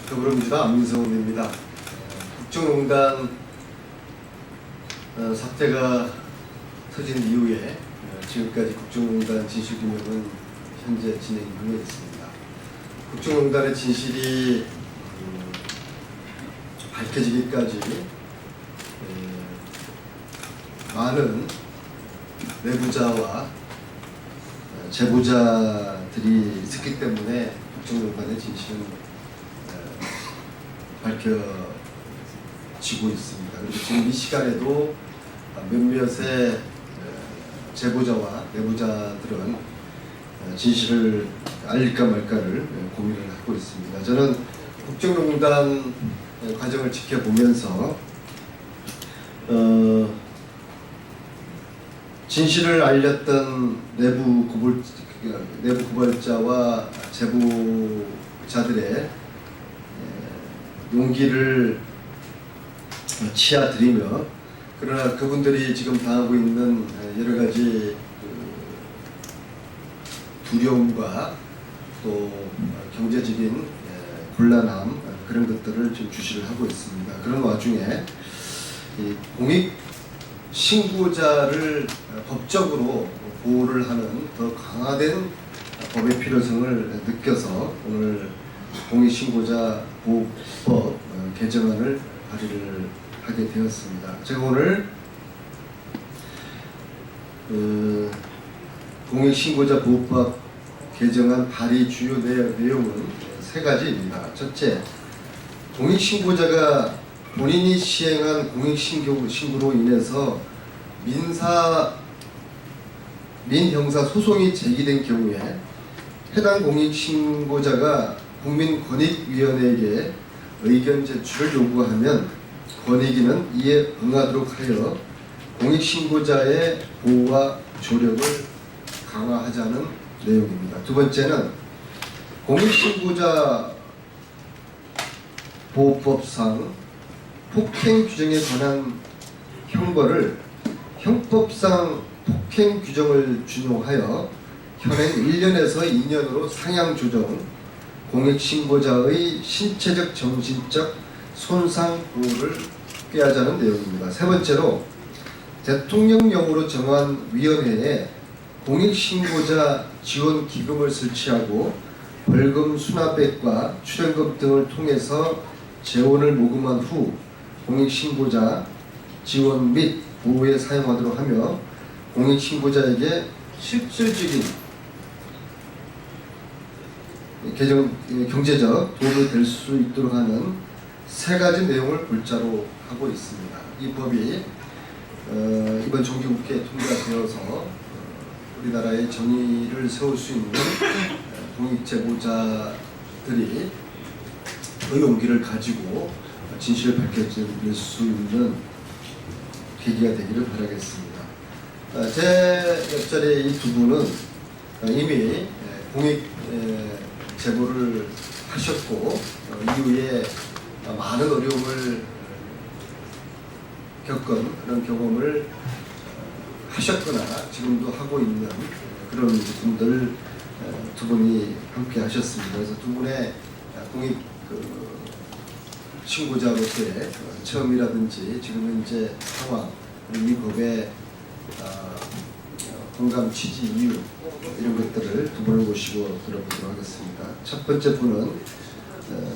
더불어민주당 안민석 의원입니다. 국정농단 사태가 터진 이후에 지금까지 국정농단 진실규명은 현재 진행 중에 있습니다. 국정농단의 진실이 밝혀지기까지 많은 내부자와 제보자들이 있었기 때문에 국정농단의 진실은 밝혀지고 있습니다. 그리고 지금 이 시간에도 몇몇의 제보자와 내부자들은 진실을 알릴까 말까를 고민을 하고 있습니다. 저는 국정농단 과정을 지켜보면서 진실을 알렸던 내부 고발자와 제보자들의 용기를 치아드리며, 그러나 그분들이 지금 당하고 있는 여러 가지 두려움과 또 경제적인 곤란함, 그런 것들을 지금 주시를 하고 있습니다. 그런 와중에 이 공익 신고자를 법적으로 보호를 하는 더 강화된 법의 필요성을 느껴서 오늘 공익신고자 보호법 개정안을 발의를 하게 되었습니다. 제가 오늘 공익신고자 보호법 개정안 발의 주요 내용은 세 가지입니다. 첫째, 공익신고자가 본인이 시행한 공익신고로 인해서 민형사 소송이 제기된 경우에 해당 공익신고자가 국민권익위원회에게 의견 제출을 요구하면 권익위는 이에 응하도록 하여 공익신고자의 보호와 조력을 강화하자는 내용입니다. 두 번째는 공익신고자 보호법상 폭행 규정에 관한 형벌을 형법상 폭행 규정을 준용하여 현행 1년에서 2년으로 상향 조정, 공익신고자의 신체적 정신적 손상 보호를 꾀하자는 내용입니다. 세 번째로 대통령령으로 정한 위원회에 공익신고자 지원 기금을 설치하고 벌금 수납액과 출연금 등을 통해서 재원을 모금한 후 공익신고자 지원 및 보호에 사용하도록 하며 공익신고자에게 실질적인 경제적 도움이 될 수 있도록 하는 세 가지 내용을 골자로 하고 있습니다. 이 법이 이번 정기국회에 통과되어서 우리나라의 정의를 세울 수 있는 공익제보자들이 그 용기를 가지고 진실을 밝혀낼 수 있는 계기가 되기를 바라겠습니다. 제 옆자리에 이 두 분은 이미 공익 제보를 하셨고 이후에 많은 어려움을 겪은 그런 경험을 하셨거나 지금도 하고 있는 그런 분들 두 분이 함께 하셨습니다. 그래서 두 분의 공익 신고자로서의 처음이라든지 지금 현재 상황, 이 법의 공감 취지 이유, 이런 것들을 두 분을 모시고 들어보도록 하겠습니다. 첫 번째 분은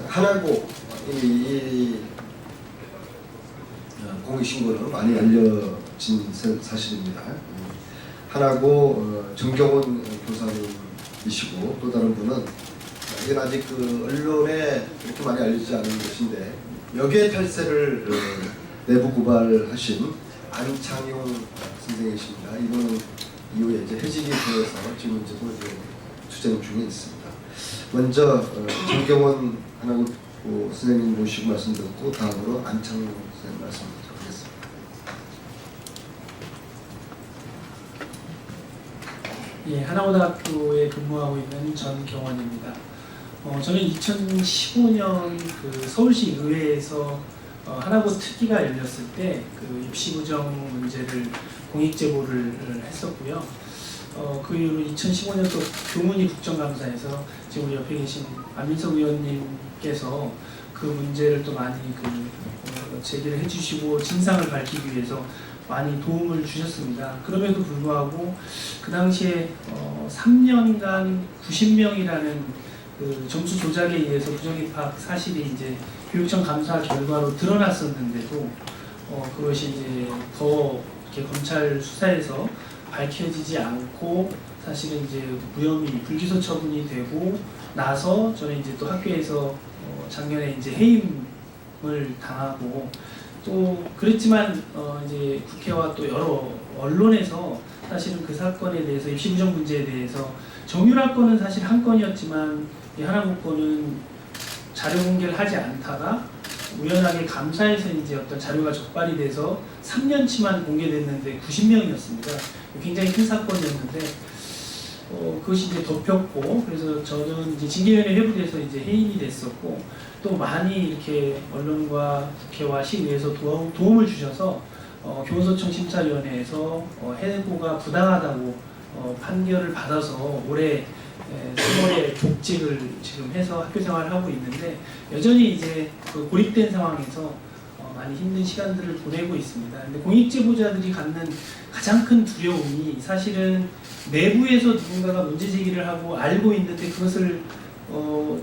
하나고, 이 공익신고는 많이 알려진 사실입니다. 하나고 정경원 교사님이시고, 또 다른 분은 이건 아직 언론에 그렇게 많이 알려지지 않은 것인데 역외 탈세를 내부 고발하신 안창용 선생이십니다. 이분은 이후에 이제 해직이 되어서 지금 이제 투쟁 중에 있습니다. 먼저 정경원 하나고 선생님 모시고 말씀 듣고 다음으로 안창용 선생님 말씀 듣도록 하겠습니다. 예, 하나고등학교에 근무하고 있는 전경원입니다. 저는 2015년 서울시 의회에서 하나고 특위가 열렸을 때 입시 부정 문제를 공익 제보를 했었고요. 그 이후로 2015년 또 교문위 국정감사에서 지금 옆에 계신 안민석 의원님께서 그 문제를 또 많이 제기를 해주시고 진상을 밝히기 위해서 많이 도움을 주셨습니다. 그럼에도 불구하고 그 당시에 3년간 90명이라는 그 점수 조작에 의해서 부정입학 사실이 이제 교육청 감사 결과로 드러났었는데도 그것이 이제 더 이렇게 검찰 수사에서 밝혀지지 않고 사실은 이제 무혐의 불기소 처분이 되고 나서 저는 이제 또 학교에서 작년에 이제 해임을 당하고 또 그랬지만 이제 국회와 또 여러 언론에서 사실은 그 사건에 대해서 입시 부정 문제에 대해서 정유라 건은 사실 한 건이었지만 이 하나고 건은 자료 공개를 하지 않다가 우연하게 감사에서 이제 어떤 자료가 적발이 돼서 3년치만 공개됐는데 90명이었습니다. 굉장히 큰 사건이었는데 그것이 이제 덮였고 그래서 저는 이제 징계위원회 회부돼서 이제 해임이 됐었고 또 많이 이렇게 언론과 국회와 시의회에서 도움을 주셔서 교원소청 심사위원회에서 해고가 부당하다고 판결을 받아서 올해 3월에 복직을 지금 해서 학교 생활을 하고 있는데 여전히 이제 그 고립된 상황에서 많이 힘든 시간들을 보내고 있습니다. 근데 공익제보자들이 갖는 가장 큰 두려움이 사실은 내부에서 누군가가 문제 제기를 하고 알고 있는데 그것을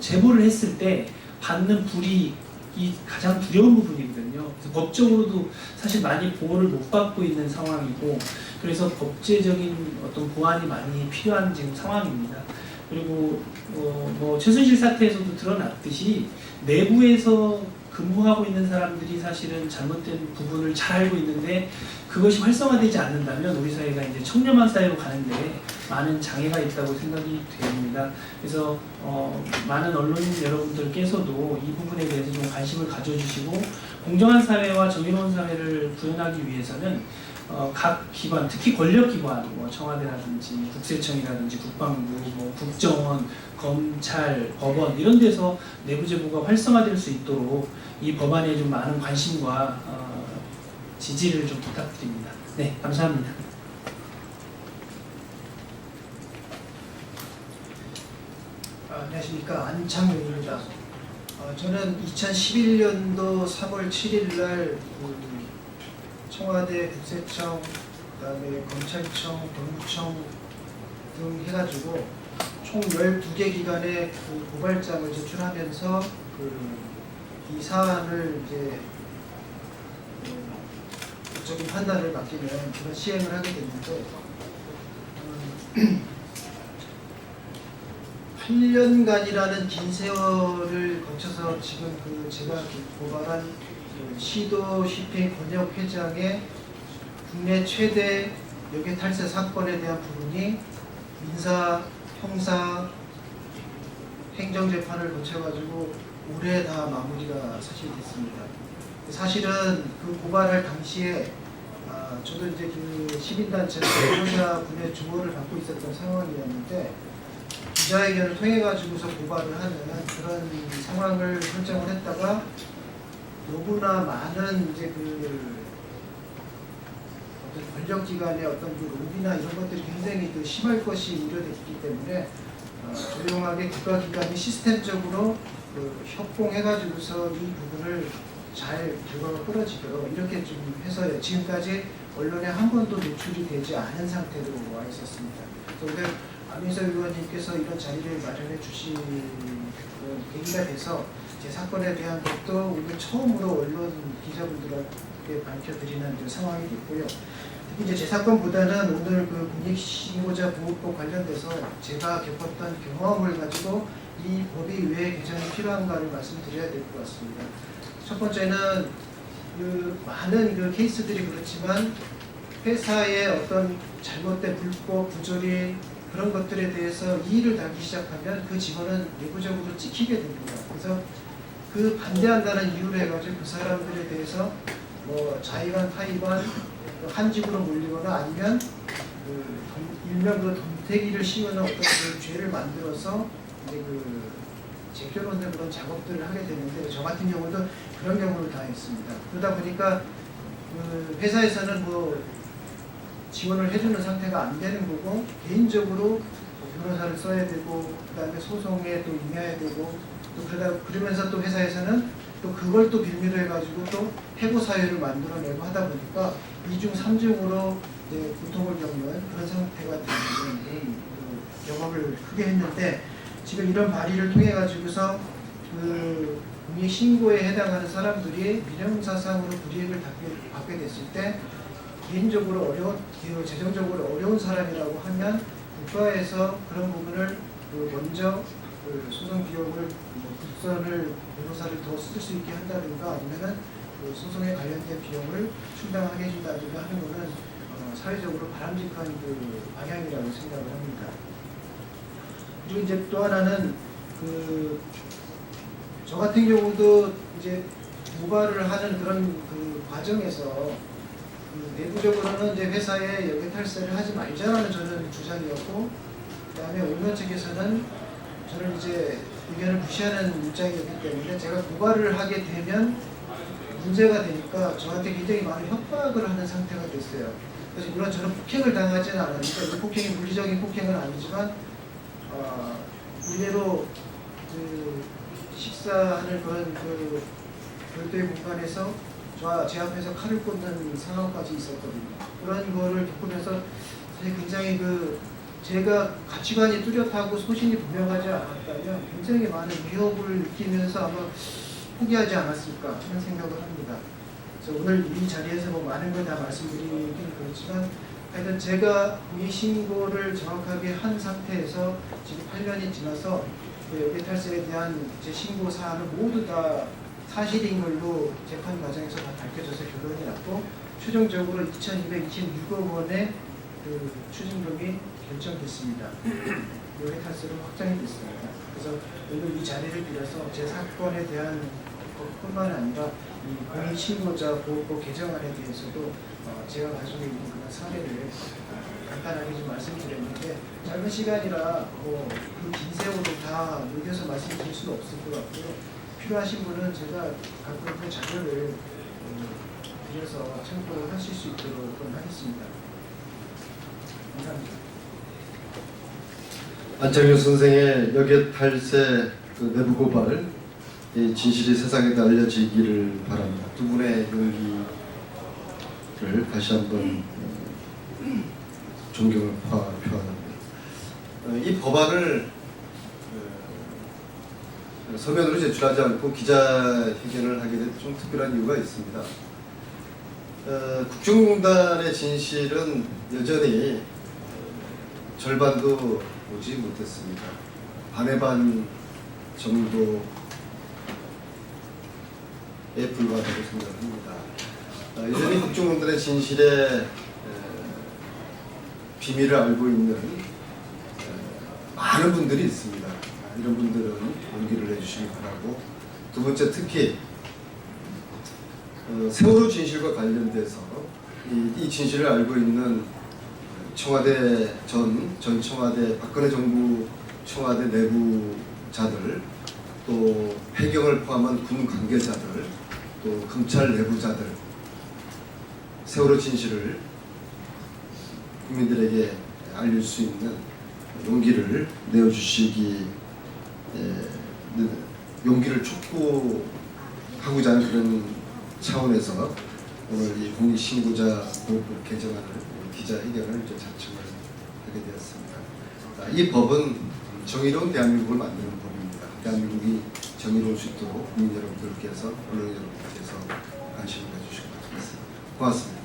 제보를 했을 때 받는 불이익이 가장 두려운 부분이거든요. 그래서 법적으로도 사실 많이 보호를 못 받고 있는 상황이고 그래서 법제적인 어떤 보완이 많이 필요한 지금 상황입니다. 그리고 뭐 최순실 사태에서도 드러났듯이 내부에서 근무하고 있는 사람들이 사실은 잘못된 부분을 잘 알고 있는데 그것이 활성화되지 않는다면 우리 사회가 이제 청렴한 사회로 가는데 많은 장애가 있다고 생각이 됩니다. 그래서 많은 언론인 여러분들께서도 이 부분에 대해서 좀 관심을 가져주시고 공정한 사회와 정의로운 사회를 구현하기 위해서는 각 기관, 특히 권력기관, 뭐 청와대라든지 국세청이라든지 국방부, 뭐 국정원, 검찰, 법원 이런 데서 내부 제보가 활성화될 수 있도록 이 법안에 좀 많은 관심과 지지를 좀 부탁드립니다. 네, 감사합니다. 안녕하십니까, 안창용입니다. 저는 2011년도 3월 7일 날 청와대, 국세청, 그다음에 검찰청, 법무청 등 해가지고 총 12개 기관에 그 고발장을 제출하면서 이 사안을 이제 법적인 판단을 맡기는 그런 시행을 하게 됐는데 8년간이라는 긴 세월을 거쳐서 지금 제가 고발한 시도 시민 권역 회장의 국내 최대 역외 탈세 사건에 대한 부분이 민사, 형사, 행정재판을 거쳐가지고 올해 다 마무리가 사실 됐습니다. 사실은 그 고발할 당시에 저도 이제 그 시민단체 변호사분의 조언을 받고 있었던 상황이었는데 기자회견을 통해 가지고서 고발을 하는 그런 상황을 설정을 했다가 너무나 많은 이제 어떤 권력기관의 어떤 로비나 이런 것들이 굉장히 심할 것이 우려됐기 때문에 조용하게 국가기관이 시스템적으로 협공해가지고서 이 부분을 잘 결과가 끌어지도록 이렇게 좀 해서 지금까지 언론에 한 번도 노출이 되지 않은 상태로 와 있었습니다. 오늘 안민석 의원님께서 이런 자리를 마련해 주신 계기가 돼서 제 사건에 대한 것도 오늘 처음으로 언론 기자분들에게 밝혀드리는 상황이 됐고요. 특히 이제 제 사건보다는 오늘 그 공익신고자 보호법 관련돼서 제가 겪었던 경험을 가지고 이 법이 왜 개정이 필요한가를 말씀드려야 될 것 같습니다. 첫 번째는 많은 케이스들이 그렇지만 회사의 어떤 잘못된 불법, 부조리 그런 것들에 대해서 이의를 달기 시작하면 그 직원은 내부적으로 찍히게 됩니다. 그래서 그 반대한다는 이유로 해가지고 그 사람들에 대해서 뭐 자의반, 타의반 한 집으로 몰리거나 아니면 일명 덤태기를 씌우는 어떤 죄를 만들어서 이제 제껴놓는 그런 작업들을 하게 되는데 저 같은 경우도 그런 경우를 당했습니다. 그러다 보니까 회사에서는 지원을 해주는 상태가 안 되는 거고 개인적으로 변호사를 써야 되고 그 다음에 소송에 또 임해야 되고 또 그러면서 또 회사에서는 또 그걸 또 빌미로 해가지고 또 해고 사유를 만들어내고 하다 보니까 2중 3중으로 이제 고통을 겪는 그런 상태가 되는 그런 경험을 크게 했는데, 지금 이런 발의를 통해 가지고서 그 공익 신고에 해당하는 사람들이 민형사상으로 불이익을 받게 됐을 때 개인적으로 재정적으로 어려운 사람이라고 하면 국가에서 그런 부분을 먼저 소송 비용을 국선을 변호사를 더 쓸 수 있게 한다든가 아니면은 소송에 관련된 비용을 충당하게 해준다든가 하는 것은 사회적으로 바람직한 방향이라고 생각을 합니다. 그리고 이제 또 하나는 저 같은 경우도 이제 고발을 하는 그런 과정에서 내부적으로는 이제 회사에 역외 탈세를 하지 말자라는 저는 주장이었고, 그다음에 오너 측에서는 저는 이제 의견을 무시하는 입장이었기 때문에 제가 고발을 하게 되면 문제가 되니까 저한테 굉장히 많은 협박을 하는 상태가 됐어요. 그래서 물론 저는 폭행을 당하지는 않았는데, 이 폭행이 물리적인 폭행은 아니지만 의외로 식사하는 그런 별도의 공간에서 제 앞에서 칼을 꽂는 상황까지 있었거든요. 그런 거를 겪으면서 사실 굉장히 제가 가치관이 뚜렷하고 소신이 분명하지 않았다면 굉장히 많은 위협을 느끼면서 아마 포기하지 않았을까 하는 생각을 합니다. 그래서 오늘 이 자리에서 많은 걸 다 말씀드리긴 그렇지만, 하여튼 제가 공익 신고를 정확하게 한 상태에서 지금 8년이 지나서 역외 탈세에 대한 제 신고 사안을 모두 다 사실인 걸로 재판 과정에서 다 밝혀져서 결론이 났고, 최종적으로 2,226억 원의 추징금이 결정됐습니다. 역외 탈세로 확정이 됐습니다. 그래서 오늘 이 자리를 빌어서 제 사건에 대한 것뿐만 아니라 이 공익신고자 보호법 개정안에 대해서도 제가 가지고 있는 그런 사례를 간단하게 좀 말씀드렸는데, 짧은 시간이라 그 긴 세월을 다 녹여서 말씀드릴 수는 없을 것 같고요. 필요하신 분은 제가 갖고 있는 자료를 드려서 참고를 하실 수 있도록 하겠습니다. 감사합니다. 안창용 선생의 역외 탈세 내부 고발, 이 진실이 세상에 알려지기를 바랍니다. 두 분의 용기를 다시 한번 존경을 표합니다. 이 법안을 서면으로 제출하지 않고 기자회견을 하게 된 좀 특별한 이유가 있습니다. 국정농단의 진실은 여전히 절반도 오지 못했습니다. 반의 반 정도에 불과하다고 생각합니다. 여전히 국정농단의 진실의 비밀을 알고 있는 많은 분들이 있습니다. 이런 분들은 용기를 내주시기 바라고, 두 번째 특히 세월호 진실과 관련돼서 이 진실을 알고 있는 청와대 전 청와대 박근혜 정부 청와대 내부자들, 또 해경을 포함한 군 관계자들, 또 검찰 내부자들, 세월호 진실을 국민들에게 알릴 수 있는 용기를 내어주시기, 용기를 촉구하고자 하는 그런 차원에서 오늘 이 공익신고자 보호법 개정안을 기자회견을 자청을 하게 되었습니다. 이 법은 정의로운 대한민국을 만드는 법입니다. 대한민국이 정의로울 수 있도록 국민 여러분들께서, 언론 여러분들께서 관심을 가주시기 바랍니다. 고맙습니다.